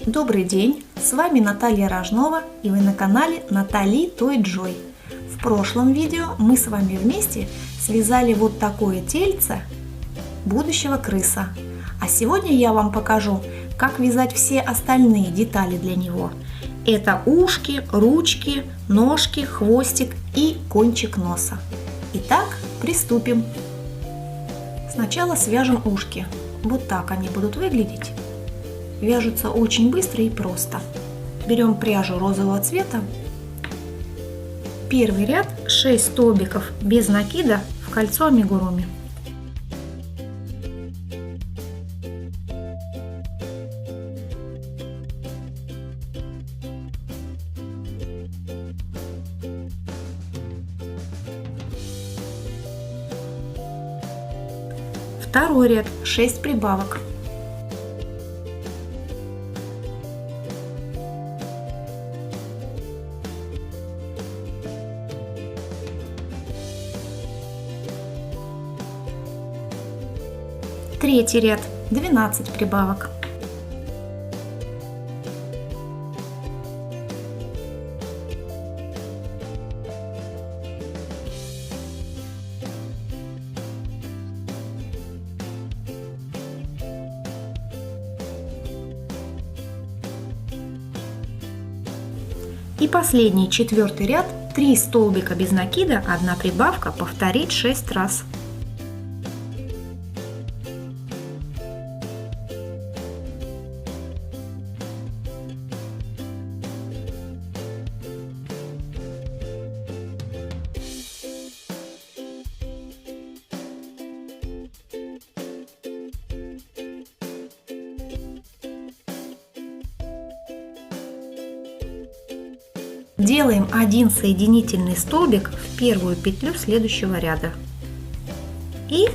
Добрый день, с вами Наталья Рожнова, и вы на канале Натали Той Джой. В прошлом видео мы с вами вместе связали вот такое тельце будущего крыса. А сегодня я вам покажу, как вязать все остальные детали для него. Это ушки, ручки, ножки, хвостик и кончик носа. Итак, приступим. Сначала свяжем ушки. Вот так они будут выглядеть. Вяжутся очень быстро и просто. Берем пряжу розового цвета. Первый ряд 6 столбиков без накида в кольцо амигуруми. Второй ряд 6 прибавок. Третий ряд 12 прибавок. И последний, четвертый ряд, 3 столбика без накида, 1 прибавка, повторить 6 раз. Делаем один соединительный столбик в первую петлю следующего ряда и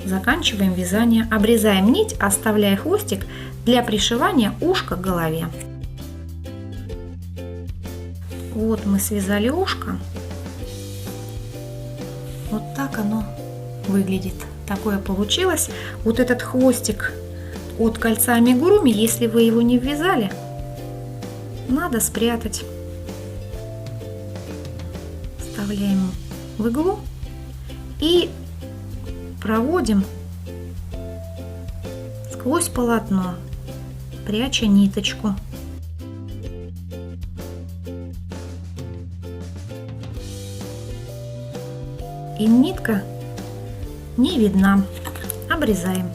заканчиваем вязание. Обрезаем нить, оставляя хвостик для пришивания ушка к голове. Вот мы связали ушко. Вот так оно выглядит. Такое получилось. Вот этот хвостик от кольца амигуруми, если вы его не ввязали, надо спрятать. Вставляем в иглу и проводим сквозь полотно, пряча ниточку. И нитка не видна. Обрезаем.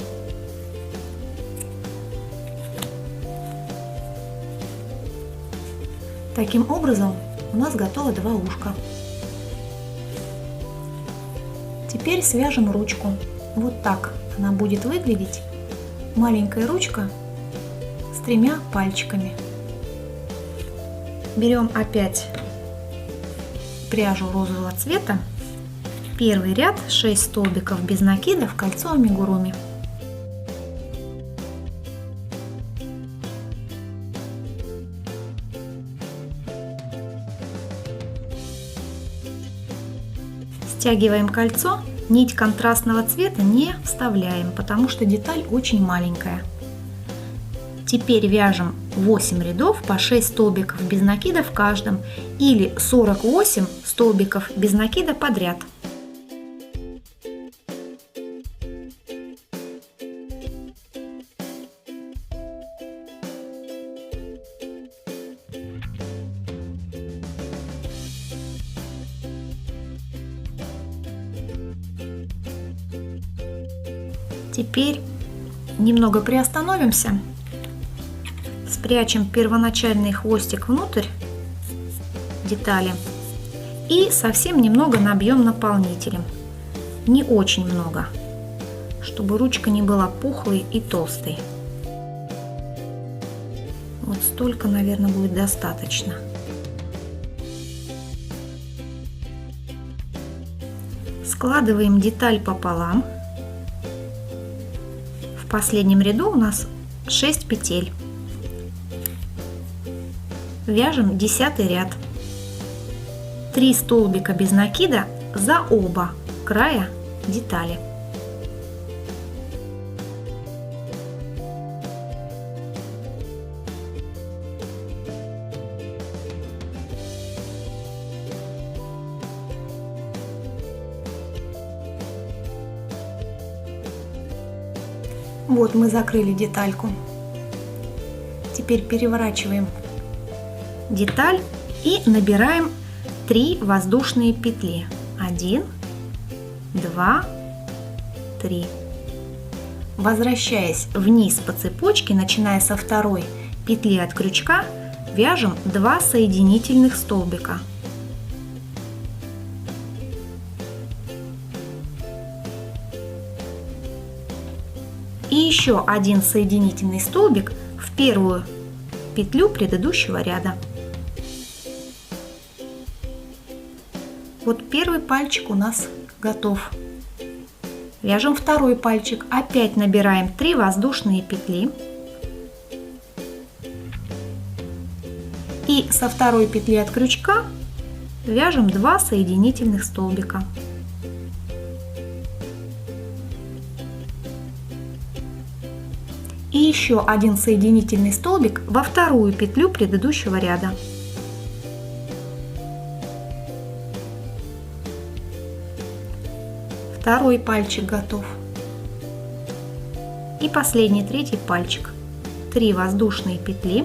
Таким образом у нас готово 2 ушка. Теперь свяжем ручку. Вот так она будет выглядеть. Маленькая ручка с 3 пальчиками. Берем опять пряжу розового цвета. Первый ряд 6 столбиков без накида в кольцо амигуруми. Стягиваем кольцо, нить контрастного цвета не вставляем, потому что деталь очень маленькая. Теперь вяжем 8 рядов по 6 столбиков без накида в каждом, или 48 столбиков без накида подряд. Теперь немного приостановимся, спрячем первоначальный хвостик внутрь детали и совсем немного набьем наполнителем. Не очень много, чтобы ручка не была пухлой и толстой. Вот столько, наверное, будет достаточно. Складываем деталь пополам. В последнем ряду у нас 6 петель. Вяжем 10 ряд. 3 столбика без накида за оба края детали. Вот мы закрыли детальку. Теперь переворачиваем деталь и набираем 3 воздушные петли. 1, 2, 3. Возвращаясь вниз по цепочке, начиная со второй петли от крючка, вяжем 2 соединительных столбика. И еще один соединительный столбик в первую петлю предыдущего ряда. Вот первый пальчик у нас готов. Вяжем второй пальчик. Опять набираем 3 воздушные петли. И со второй петли от крючка вяжем 2 соединительных столбика. И еще один соединительный столбик во вторую петлю предыдущего ряда. Второй пальчик готов. И последний, третий пальчик. 3 воздушные петли,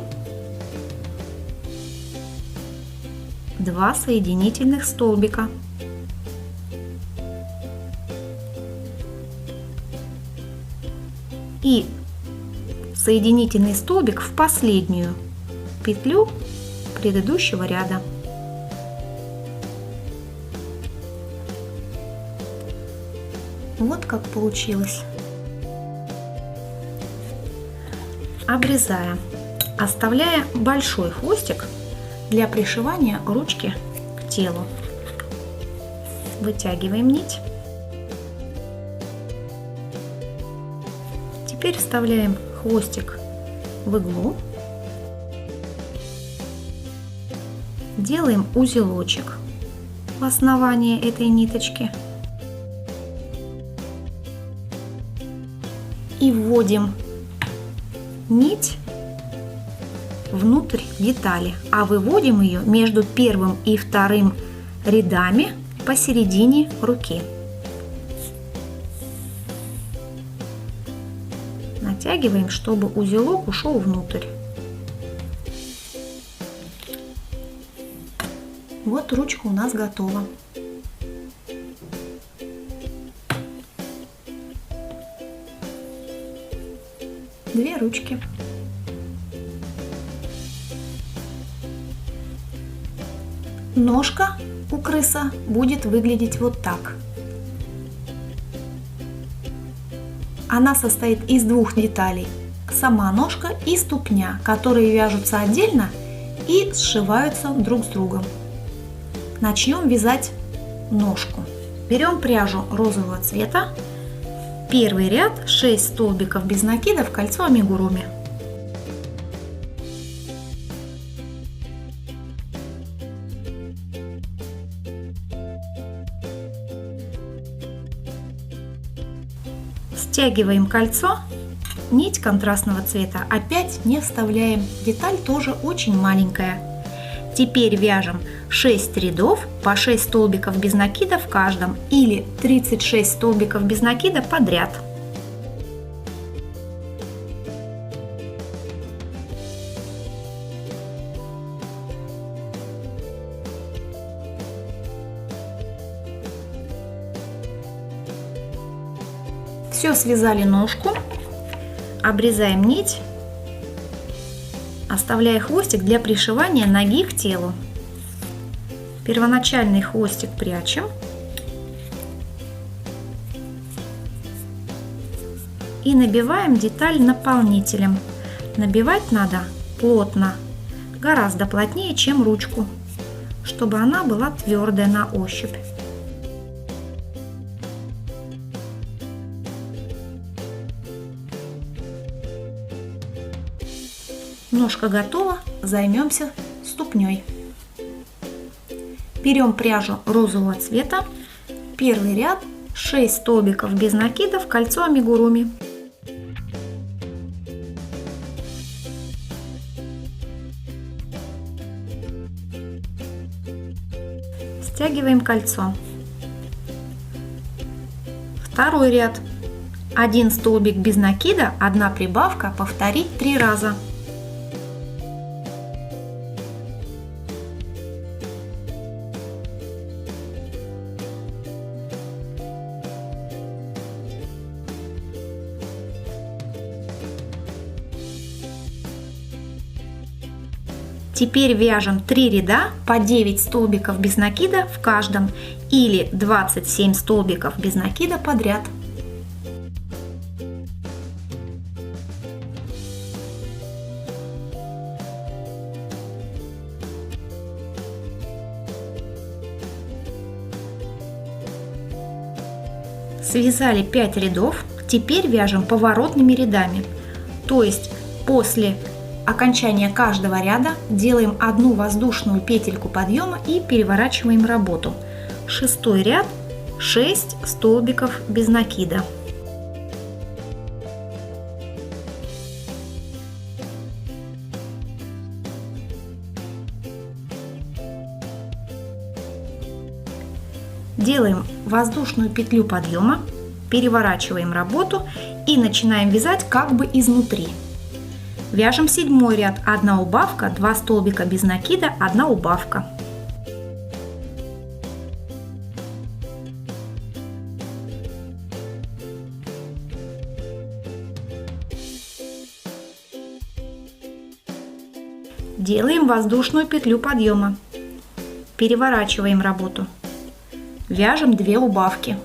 2 соединительных столбика. И соединительный столбик в последнюю петлю предыдущего ряда. Вот как получилось. Обрезаем, оставляя большой хвостик для пришивания ручки к телу. Вытягиваем нить. Теперь вставляем хвостик в иглу, делаем узелочек в основании этой ниточки и вводим нить внутрь детали, а выводим ее между первым и вторым рядами посередине руки. Натягиваем, чтобы узелок ушел внутрь. Вот ручка у нас готова. Две ручки. Ножка у крыса будет выглядеть вот так. Она состоит из 2 деталей: сама ножка и ступня, которые вяжутся отдельно и сшиваются друг с другом. Начнем вязать ножку. Берем пряжу розового цвета. Первый ряд 6 столбиков без накидов, кольцо амигуруми. Стягиваем кольцо, нить контрастного цвета опять не вставляем, деталь тоже очень маленькая. Теперь вяжем 6 рядов по 6 столбиков без накида в каждом, или 36 столбиков без накида подряд. Все, связали ножку, обрезаем нить, оставляя хвостик для пришивания ноги к телу. Первоначальный хвостик прячем и набиваем деталь наполнителем. Набивать надо плотно, гораздо плотнее, чем ручку, чтобы она была твердая на ощупь. Ножка готова, займемся ступней. Берем пряжу розового цвета, первый ряд 6 столбиков без накидов, кольцо амигуруми. Стягиваем кольцо. Второй ряд 1 столбик без накида, 1 прибавка, повторить 3 раза. Теперь вяжем 3 ряда по 9 столбиков без накида в каждом или 27 столбиков без накида подряд. Связали 5 рядов, теперь вяжем поворотными рядами, то есть после окончания каждого ряда делаем 1 воздушную петельку подъема и переворачиваем работу. 6-й ряд, 6 столбиков без накида. Делаем воздушную петлю подъема, переворачиваем работу и начинаем вязать как бы изнутри. Вяжем 7-й ряд, 1 убавка, 2 столбика без накида, 1 убавка. Делаем воздушную петлю подъема, переворачиваем работу, вяжем 2 убавки.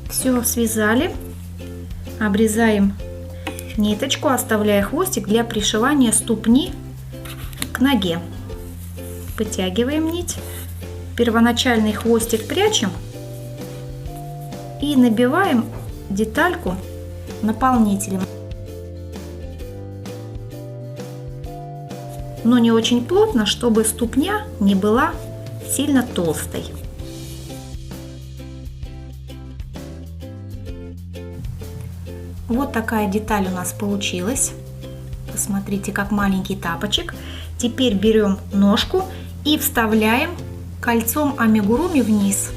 Все связали, обрезаем ниточку, оставляя хвостик для пришивания ступни к ноге. Подтягиваем нить, первоначальный хвостик прячем и набиваем детальку наполнителем, но не очень плотно, чтобы ступня не была сильно толстой. Вот такая деталь у нас получилась. Посмотрите, как маленький тапочек. Теперь берем ножку и вставляем кольцом амигуруми вниз.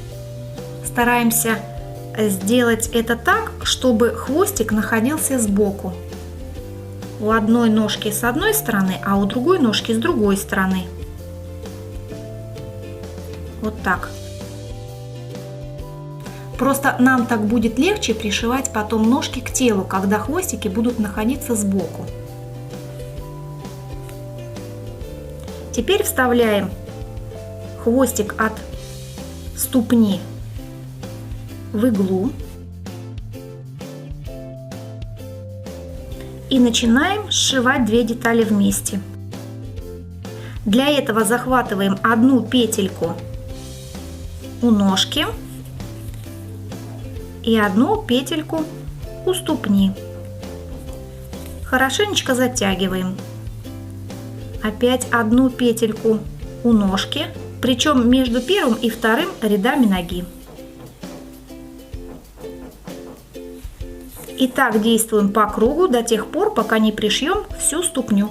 Стараемся сделать это так, чтобы хвостик находился сбоку. У одной ножки с одной стороны, а у другой ножки с другой стороны. Вот так. Просто нам так будет легче пришивать потом ножки к телу, когда хвостики будут находиться сбоку. Теперь вставляем хвостик от ступни в иглу и начинаем сшивать 2 детали вместе. Для этого захватываем 1 петельку у ножки и 1 петельку у ступни. Хорошенечко затягиваем. Опять 1 петельку у ножки, причем между первым и вторым рядами ноги. И так действуем по кругу до тех пор, пока не пришьем всю ступню.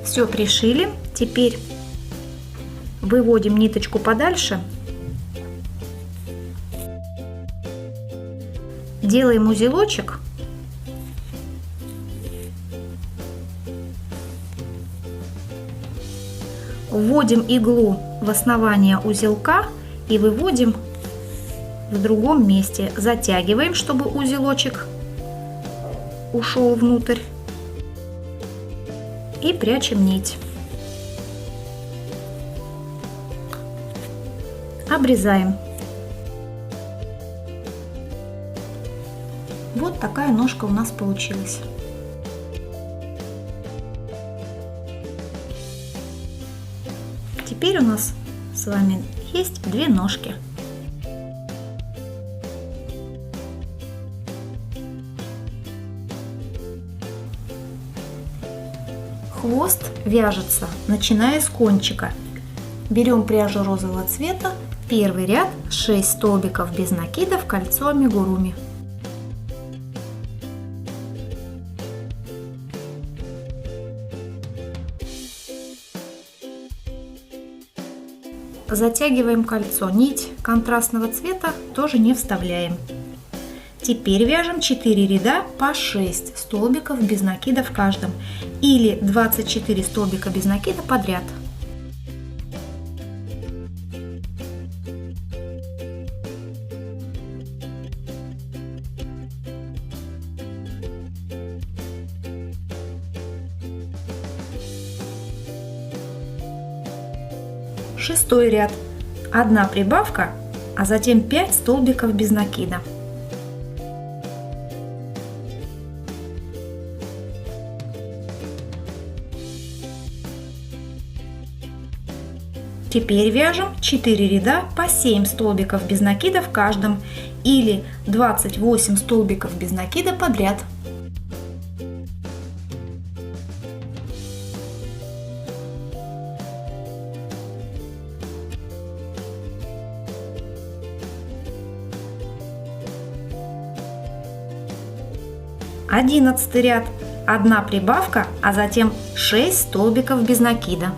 Все пришили, теперь выводим ниточку подальше, делаем узелочек, вводим иглу в основание узелка и выводим в другом месте, затягиваем, чтобы узелочек ушел внутрь. И прячем нить. Обрезаем. Вот такая ножка у нас получилась. Теперь у нас с вами есть две ножки. Хвост вяжется, начиная с кончика. Берем пряжу розового цвета, первый ряд 6 столбиков без накидов, кольцо амигуруми. Затягиваем кольцо, нить контрастного цвета тоже не вставляем. Теперь вяжем 4 ряда по 6 столбиков без накида в каждом, или 24 столбика без накида подряд. Шестой ряд. 1 прибавка, а затем 5 столбиков без накида. Теперь вяжем 4 ряда по 7 столбиков без накида в каждом, или 28 столбиков без накида подряд. Одиннадцатый ряд. 1 прибавка, а затем 6 столбиков без накида.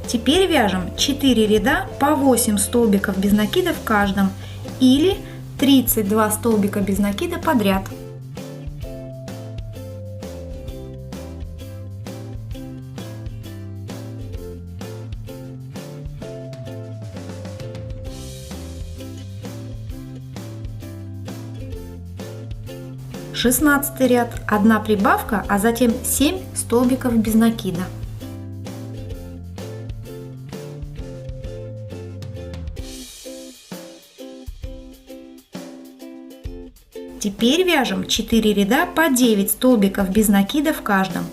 Теперь вяжем 4 ряда по 8 столбиков без накида в каждом, или 32 столбика без накида подряд. Шестнадцатый ряд. 1 прибавка, а затем 7 столбиков без накида. Теперь вяжем 4 ряда по 9 столбиков без накида в каждом,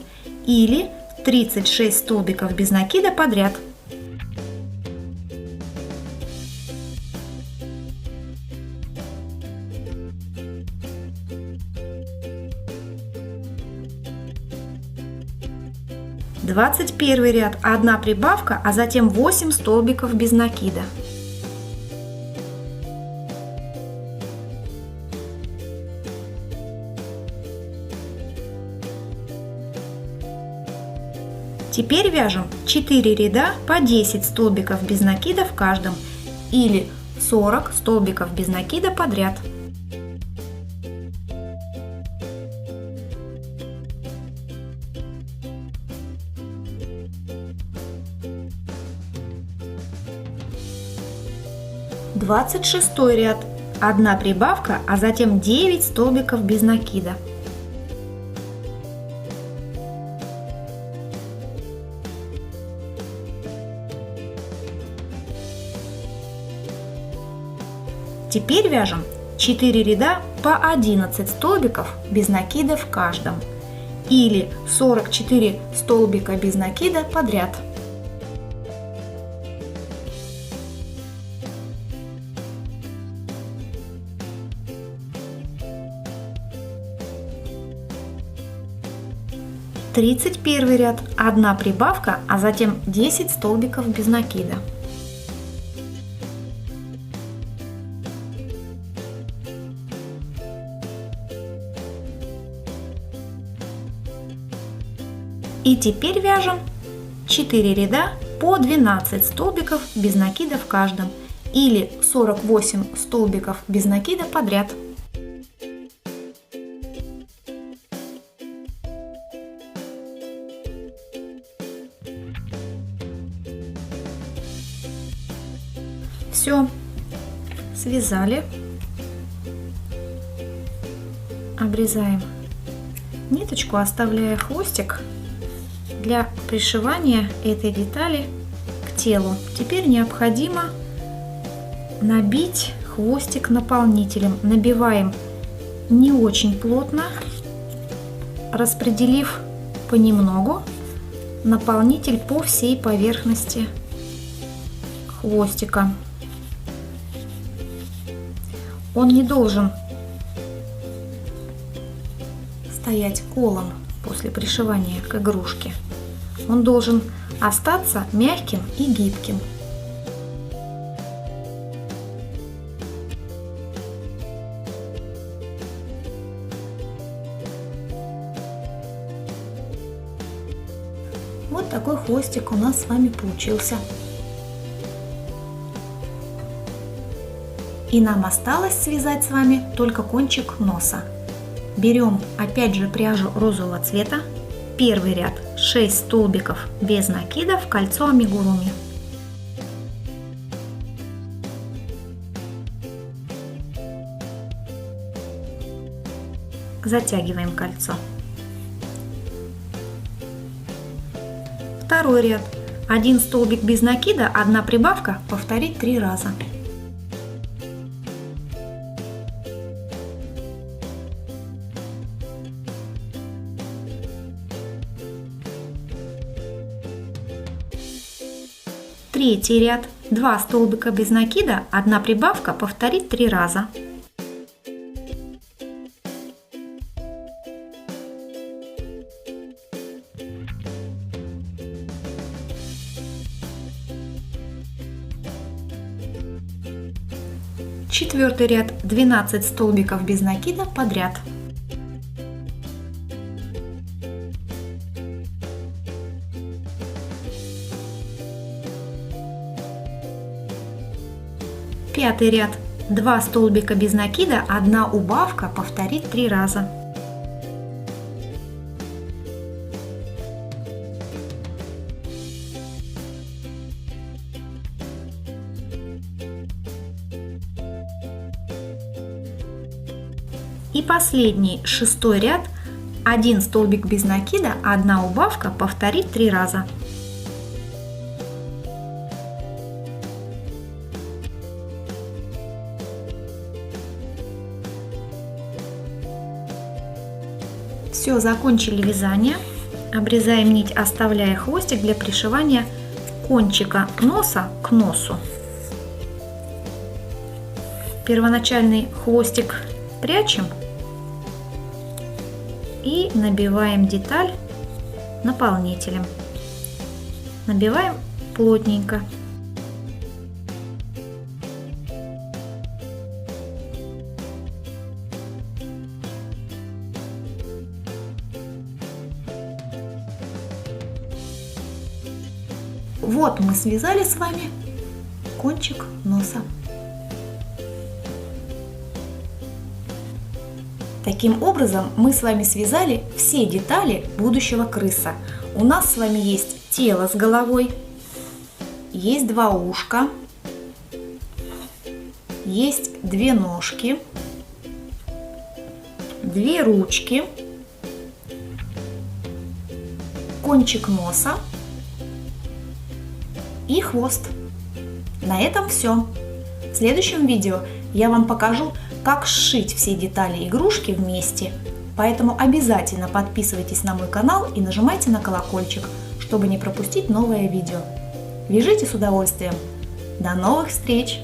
или 36 столбиков без накида подряд. Двадцать первый ряд. 1 прибавка, а затем 8 столбиков без накида. Теперь вяжем 4 ряда по 10 столбиков без накида в каждом, или 40 столбиков без накида подряд. Двадцать шестой ряд. 1 прибавка, а затем 9 столбиков без накида. Теперь вяжем 4 ряда по 11 столбиков без накида в каждом, или 44 столбика без накида подряд. Тридцать первый ряд. 1 прибавка, а затем 10 столбиков без накида. И теперь вяжем 4 ряда по 12 столбиков без накида в каждом, или 48 столбиков без накида подряд. Все, связали, обрезаем ниточку, оставляя хвостик для пришивания этой детали к телу. Теперь необходимо набить хвостик наполнителем. Набиваем не очень плотно, распределив понемногу наполнитель по всей поверхности хвостика. Он не должен стоять колом после пришивания к игрушке. Он должен остаться мягким и гибким. Вот такой хвостик у нас с вами получился. И нам осталось связать с вами только кончик носа. Берем опять же пряжу розового цвета. Первый ряд 6 столбиков без накида в кольцо амигуруми. Затягиваем кольцо. Второй ряд 1 столбик без накида, 1 прибавка, повторить 3 раза. Третий ряд 2 столбика без накида, 1 прибавка, повторить 3 раза. Четвертый ряд 12 столбиков без накида подряд. Пятый ряд 2 столбика без накида, 1 убавка, повторить 3 раза. И последний 6-й ряд 1 столбик без накида, 1 убавка, повторить 3 раза. Все, закончили вязание. Обрезаем нить, оставляя хвостик для пришивания кончика носа к носу. Первоначальный хвостик прячем и набиваем деталь наполнителем. Набиваем плотненько. Вот мы связали с вами кончик носа. Таким образом мы с вами связали все детали будущего крыса. У нас с вами есть тело с головой, есть 2 ушка, есть 2 ножки, 2 ручки, кончик носа и хвост. На этом все. В следующем видео я вам покажу, как сшить все детали игрушки вместе. Поэтому обязательно подписывайтесь на мой канал и нажимайте на колокольчик, чтобы не пропустить новое видео. Вяжите с удовольствием. До новых встреч!